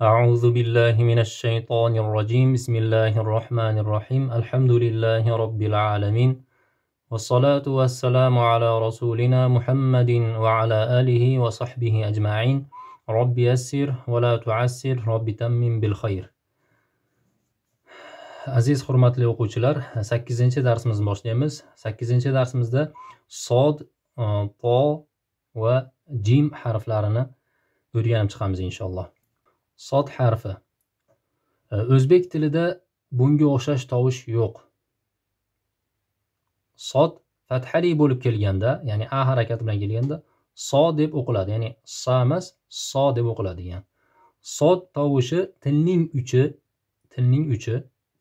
أعوذ بالله من الشيطان الرجيم بسم الله الرحمن الرحيم الحمد لله رب العالمين والصلاة والسلام على رسولنا محمد وعلى آله وصحبه أجمعين رب يسر ولا تعسر رب تمم بالخير. Aziz hurmatli o'quvchilar, 8-darsimizni boshlaymiz. 8-darsimizda sod, to va jim harflarini o'rganib chiqamiz inshaalloh. Sod harfi. O'zbek tilida bunga o'xshash tovush yo'q. Sod fathali bo'lib kelganda, ya'ni a harakati bilan kelganda so deb o'qiladi, ya'ni sa emas, so deb o'qiladi degan. Sod tovushi tilning uchi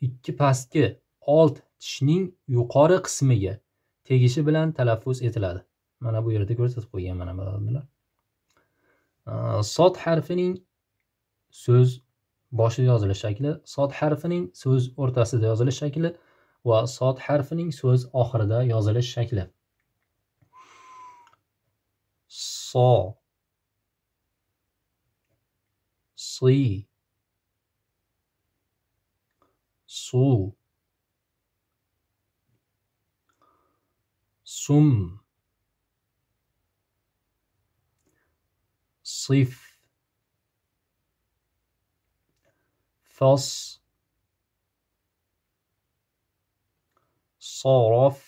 ikki pastki old tishning yuqori qismiga tegishi bilan talaffuz etiladi. Mana bu yerda ko'rsatib qo'ygan mana bular. Sod harfining so'z boshida yozilish shakli, sod harfining so'z o'rtasida yozilish shakli va sod harfining so'z oxirida yozilish shakli. So, si, su, sum, sif, fas, صرف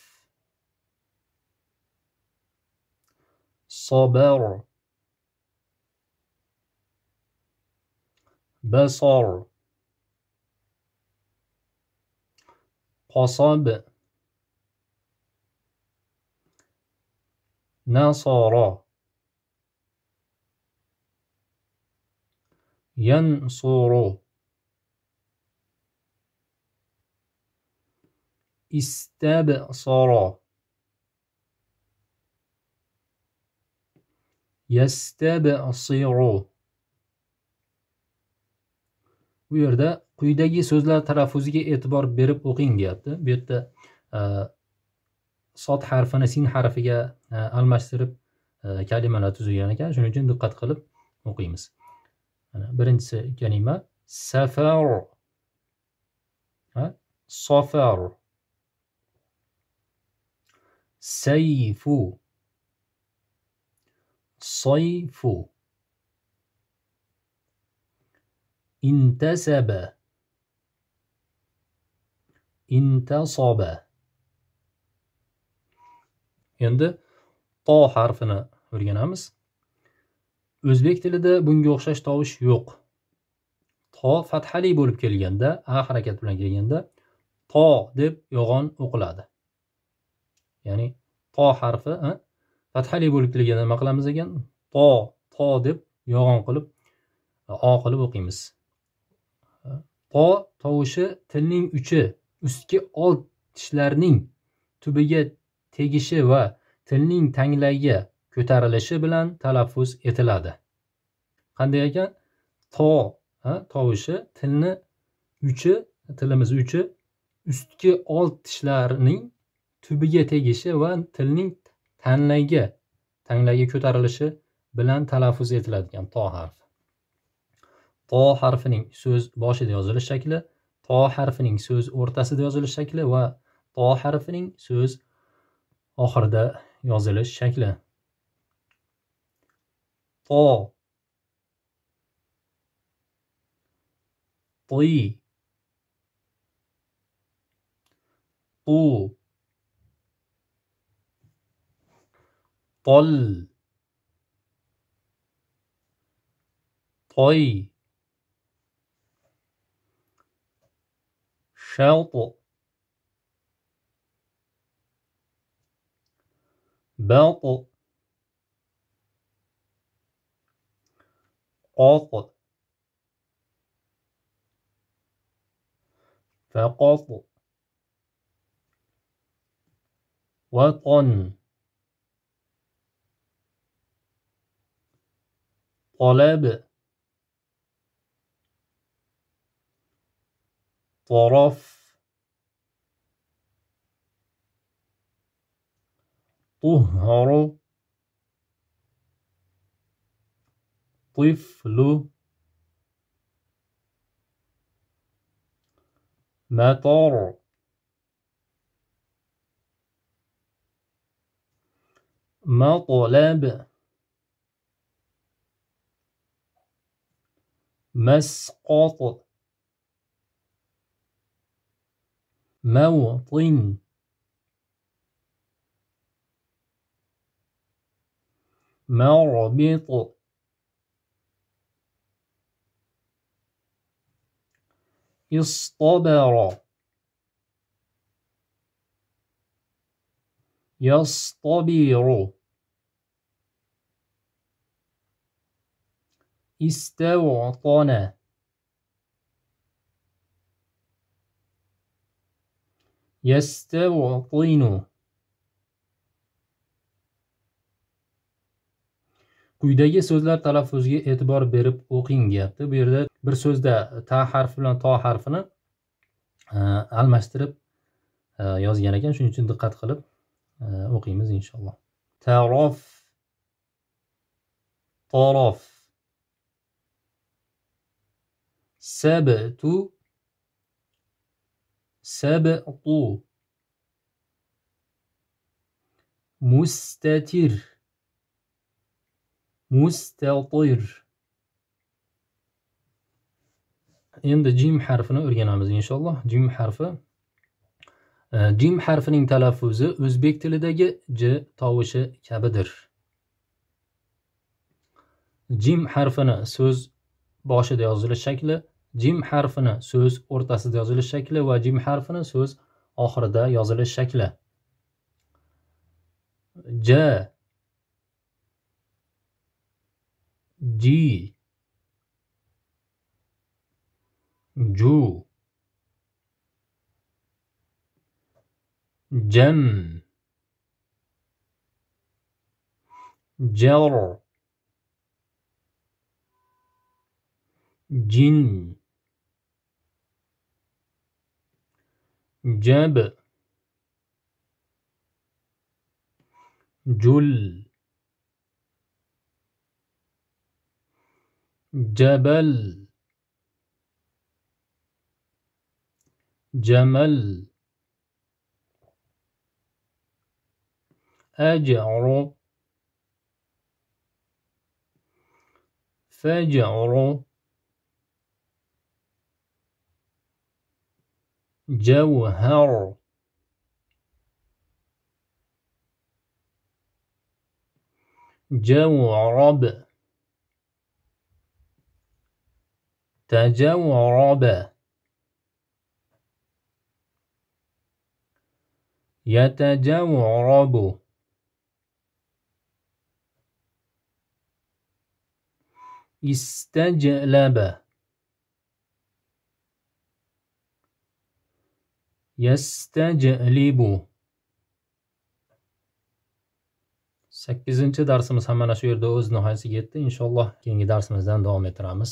صبر بصر قصب نصر ينصر استبصر يستبصر. Bu yerda quyidagi so'zlar talaffuziga e'tibor berib o'qing deyapti. Bu yerda sod harfini sin harfiga almashtirib kalimalar tuzilgan ekan. Shuning uchun diqqat qilib o'qiymiz. Birinchisi kalima safar, safar, sayfu, sayfu, intasaba, intasaba. Endi to harfini o'rganamiz. O'zbek tilida bunga o'xshash tovush yo'q. To fathali bo'lib kelganda, a harakat bilan kelganda to deb yo'g'on o'qiladi. Ya'ni to harfi fathali bo'lib kelganda nima qilamiz ekan? To deb yo'g'on qilib o qilib o'qiymiz. To tovushi tilning uchi ustki old tishlarning tubiga tegishi va tilning tanglagiga ko'tarilishi bilan talaffuz etiladi. Qanday ekan? To tovushi tilimiz uchi ustki old tishlarning tubiga tegishi va tilning tanglagiga ko'tarilishi bilan talaffuz etiladigan to harfi. To harfining so'z boshida yozilish shakli, to harfining so'z o'rtasida yozilish shakli va to harfining so'z oxirida yozilish shakli. To, ti, tu, tol, toy, شوط بط قط فقط وطن طلب طرف طهر طفل مطر مطلب مسقط موطن مربط اصطبر يصطبر استوطن يستوطن. Quyidagi so'zlar talaffuziga e'tibor berib o'qing deyapti. Bu yerda bir so'zda ta harfi bilan to harfini almashtirib yozgan ekan. Shuning uchun diqqat qilib o'qiymiz inshaalloh. Tarof, torof, sabtu, sabtu, mustatir, mustatir. Endi jim harfini o'rganamiz inshaalloh. Jim harfi. Jim harfining talaffuzi o'zbek tilidagi j tovushi kabidir. Jim harfini so'z boshida yozilish shakli, jim harfini so'z o'rtasida yozilish shakli va jim harfini so'z oxirida yozilish shakli. J, ji, ju, jam, jar, jin, jab, jul, jabal, jamal, ajru, fajru, jawhar, jawrab, tajawrab, yatajawrabu, istajlaba, yastajlibu. 8-darsimiz ham mana shu yerda o'z nihoyasiga yetdi. Inshaalloh keyingi darsimizdan davom ettiramiz.